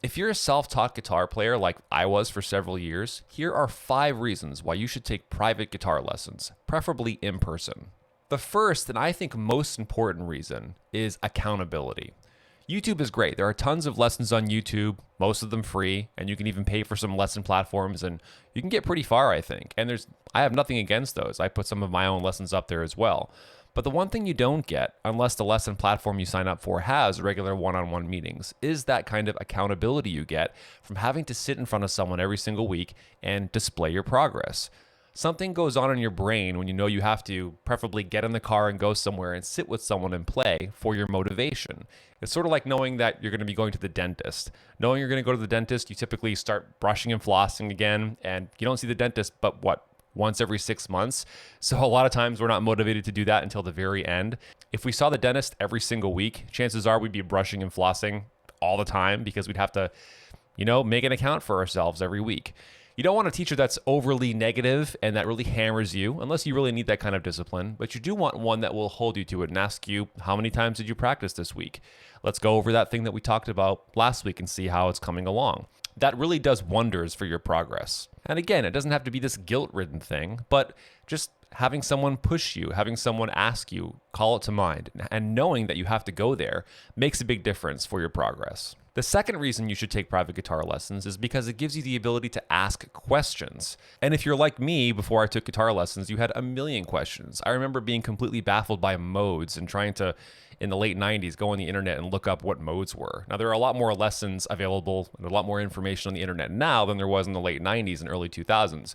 If you're a self-taught guitar player like I was for several years, here are 5 reasons why you should take private guitar lessons, preferably in person. The first, and I think most important reason, is accountability. YouTube is great. There are tons of lessons on YouTube, most of them free, and you can even pay for some lesson platforms, and you can get pretty far, I think. And I have nothing against those. I put some of my own lessons up there as well. But the one thing you don't get, unless the lesson platform you sign up for has regular one-on-one meetings, is that kind of accountability you get from having to sit in front of someone every single week and display your progress. Something goes on in your brain when you know you have to preferably get in the car and go somewhere and sit with someone and play for your motivation. It's sort of like knowing that you're going to be going to the dentist. Knowing you're going to go to the dentist, you typically start brushing and flossing again, and you don't see the dentist, but once every 6 months. So a lot of times we're not motivated to do that until the very end. If we saw the dentist every single week, chances are we'd be brushing and flossing all the time because we'd have to, make an account for ourselves every week. You don't want a teacher that's overly negative and that really hammers you, unless you really need that kind of discipline, but you do want one that will hold you to it and ask you, how many times did you practice this week? Let's go over that thing that we talked about last week and see how it's coming along. That really does wonders for your progress. And again, it doesn't have to be this guilt-ridden thing, but just having someone push you, having someone ask you, call it to mind, and knowing that you have to go there makes a big difference for your progress. The second reason you should take private guitar lessons is because it gives you the ability to ask questions. And if you're like me, before I took guitar lessons, you had a million questions. I remember being completely baffled by modes and trying to, in the late 90s, go on the internet and look up what modes were. Now, there are a lot more lessons available and a lot more information on the internet now than there was in the late 90s and early 2000s.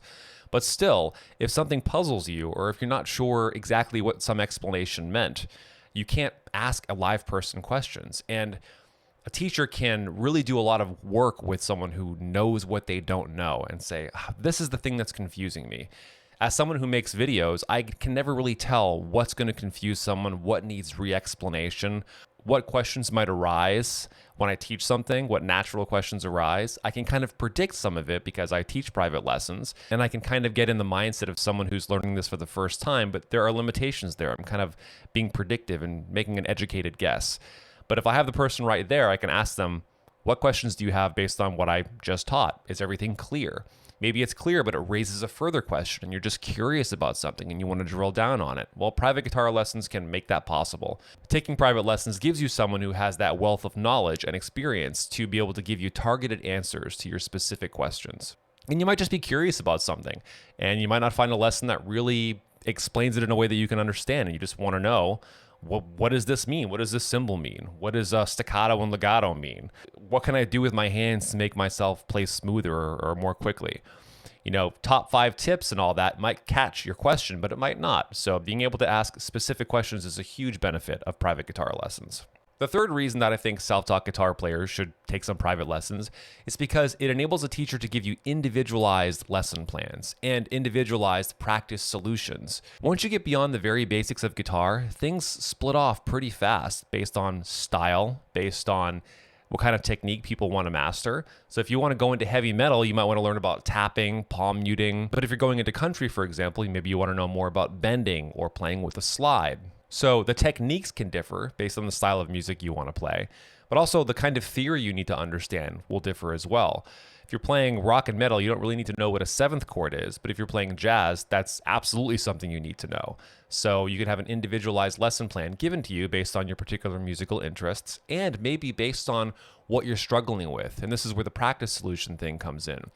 But still, if something puzzles you, or if you're not sure exactly what some explanation meant, you can't ask a live person questions. And a teacher can really do a lot of work with someone who knows what they don't know and say, this is the thing that's confusing me. As someone who makes videos, I can never really tell what's going to confuse someone, what needs re-explanation, what questions might arise when I teach something, what natural questions arise. I can kind of predict some of it because I teach private lessons, and I can kind of get in the mindset of someone who's learning this for the first time, but there are limitations there. I'm kind of being predictive and making an educated guess. But if I have the person right there, I can ask them, what questions do you have based on what I just taught? Is everything clear? Maybe it's clear, but it raises a further question and you're just curious about something and you want to drill down on it. Well, private guitar lessons can make that possible. Taking private lessons gives you someone who has that wealth of knowledge and experience to be able to give you targeted answers to your specific questions. And you might just be curious about something and you might not find a lesson that really explains it in a way that you can understand, and you just want to know, well, what does this mean? What does this symbol mean? What does staccato and legato mean? What can I do with my hands to make myself play smoother or more quickly? Top 5 tips and all that might catch your question, but it might not. So being able to ask specific questions is a huge benefit of private guitar lessons. The third reason that I think self-taught guitar players should take some private lessons is because it enables a teacher to give you individualized lesson plans and individualized practice solutions. Once you get beyond the very basics of guitar, things split off pretty fast based on style, based on what kind of technique people want to master. So if you want to go into heavy metal, you might want to learn about tapping, palm muting. But if you're going into country, for example, maybe you want to know more about bending or playing with a slide. So the techniques can differ based on the style of music you want to play, but also the kind of theory you need to understand will differ as well. If you're playing rock and metal, you don't really need to know what a 7th chord is, but if you're playing jazz, that's absolutely something you need to know. So you can have an individualized lesson plan given to you based on your particular musical interests and maybe based on what you're struggling with. And this is where the practice solution thing comes in.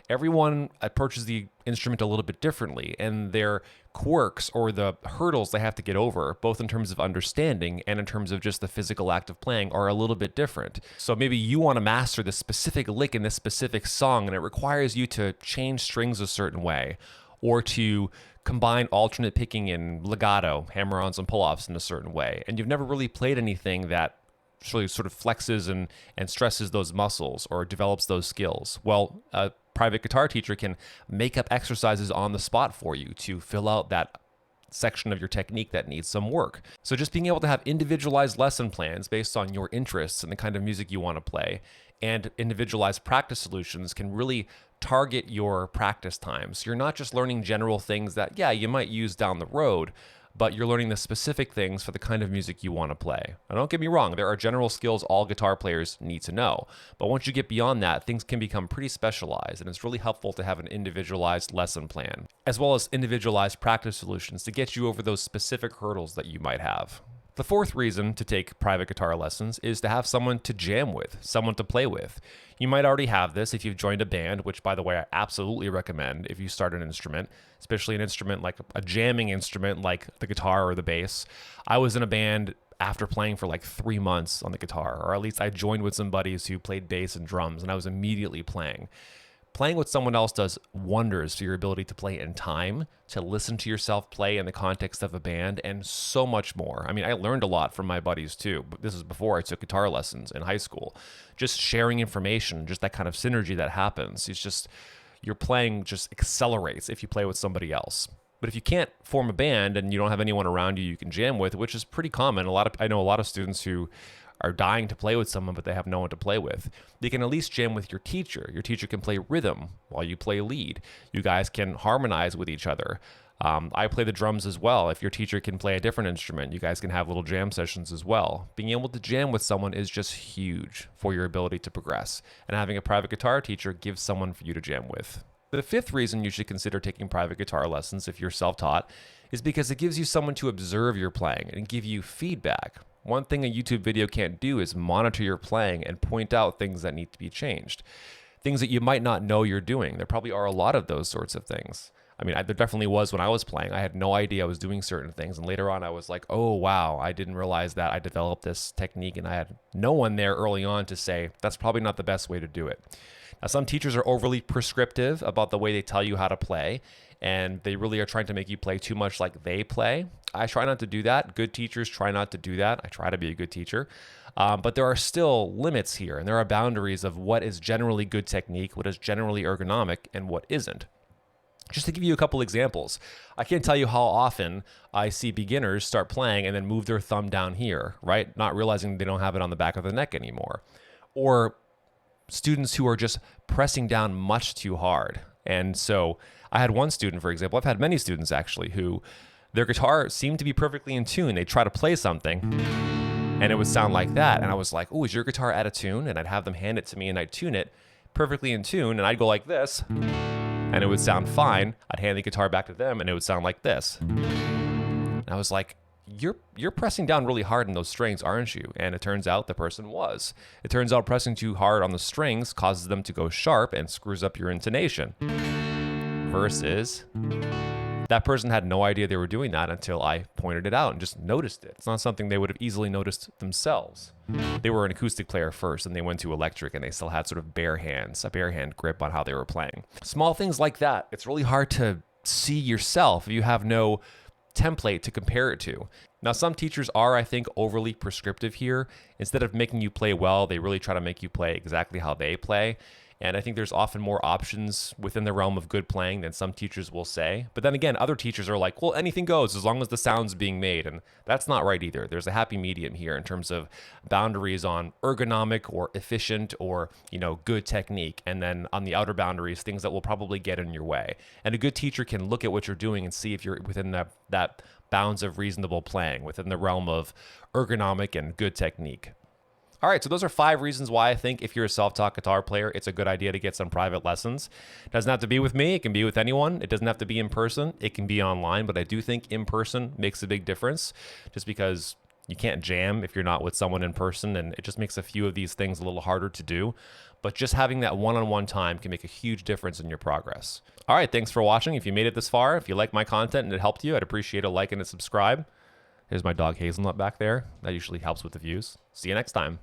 Everyone approaches the instrument a little bit differently, and their quirks or the hurdles they have to get over, both in terms of understanding and in terms of just the physical act of playing, are a little bit different. So maybe you want to master this specific lick in this specific song, and it requires you to change strings a certain way, or to combine alternate picking and legato, hammer-ons and pull-offs in a certain way. And you've never really played anything that really sort of flexes and stresses those muscles or develops those skills. Well, a private guitar teacher can make up exercises on the spot for you to fill out that section of your technique that needs some work. So just being able to have individualized lesson plans based on your interests and the kind of music you want to play, and individualized practice solutions can really target your practice times. You're not just learning general things that, you might use down the road, but you're learning the specific things for the kind of music you want to play. Now, don't get me wrong, there are general skills all guitar players need to know, but once you get beyond that, things can become pretty specialized, and it's really helpful to have an individualized lesson plan, as well as individualized practice solutions to get you over those specific hurdles that you might have. The fourth reason to take private guitar lessons is to have someone to jam with, someone to play with. You might already have this if you've joined a band, which, by the way, I absolutely recommend if you start an instrument, especially an instrument like a jamming instrument like the guitar or the bass. I was in a band after playing for like 3 months on the guitar, or at least I joined with some buddies who played bass and drums, and I was immediately playing. Playing with someone else does wonders for your ability to play in time, to listen to yourself play in the context of a band, and so much more. I mean, I learned a lot from my buddies too, but this is before I took guitar lessons in high school. Just sharing information, just that kind of synergy that happens. It's just, your playing just accelerates if you play with somebody else. But if you can't form a band and you don't have anyone around you can jam with, which is pretty common, I know a lot of students who are dying to play with someone, but they have no one to play with. They can at least jam with your teacher. Your teacher can play rhythm while you play lead. You guys can harmonize with each other. I play the drums as well. If your teacher can play a different instrument, you guys can have little jam sessions as well. Being able to jam with someone is just huge for your ability to progress. And having a private guitar teacher gives someone for you to jam with. The fifth reason you should consider taking private guitar lessons if you're self-taught is because it gives you someone to observe your playing and give you feedback. One thing a YouTube video can't do is monitor your playing and point out things that need to be changed. Things that you might not know you're doing. There probably are a lot of those sorts of things. I mean, there definitely was when I was playing. I had no idea I was doing certain things. And later on, I was like, oh, wow, I didn't realize that I developed this technique. And I had no one there early on to say, that's probably not the best way to do it. Now, some teachers are overly prescriptive about the way they tell you how to play, and they really are trying to make you play too much like they play. I try not to do that. Good teachers try not to do that. I try to be a good teacher. But there are still limits here, and there are boundaries of what is generally good technique, what is generally ergonomic, and what isn't. Just to give you a couple examples, I can't tell you how often I see beginners start playing and then move their thumb down here, right? Not realizing they don't have it on the back of the neck anymore. Or students who are just pressing down much too hard. And so I had one student, for example, I've had many students actually, who their guitar seemed to be perfectly in tune. They'd try to play something and it would sound like that. And I was like, oh, is your guitar out of tune? And I'd have them hand it to me and I'd tune it perfectly in tune. And I'd go like this and it would sound fine. I'd hand the guitar back to them and it would sound like this. And I was like, you're pressing down really hard on those strings, aren't you? And it turns out the person was. It turns out pressing too hard on the strings causes them to go sharp and screws up your intonation. Versus that person had no idea they were doing that until I pointed it out and just noticed it. It's not something they would have easily noticed themselves. They were an acoustic player first and they went to electric and they still had sort of bare hands, a bare hand grip on how they were playing. Small things like that. It's really hard to see yourself if you have no template to compare it to. Now, some teachers are, I think, overly prescriptive here. Instead of making you play well, they really try to make you play exactly how they play. And I think there's often more options within the realm of good playing than some teachers will say. But then again, other teachers are like, well, anything goes as long as the sound's being made. And that's not right either. There's a happy medium here in terms of boundaries on ergonomic or efficient or, good technique. And then on the outer boundaries, things that will probably get in your way. And a good teacher can look at what you're doing and see if you're within that bounds of reasonable playing, within the realm of ergonomic and good technique. All right, so those are 5 reasons why I think if you're a self-taught guitar player, it's a good idea to get some private lessons. It doesn't have to be with me. It can be with anyone. It doesn't have to be in person. It can be online, but I do think in person makes a big difference just because you can't jam if you're not with someone in person, and it just makes a few of these things a little harder to do. But just having that one-on-one time can make a huge difference in your progress. All right, thanks for watching. If you made it this far, if you like my content and it helped you, I'd appreciate a like and a subscribe. There's my dog Hazelnut back there. That usually helps with the views. See you next time.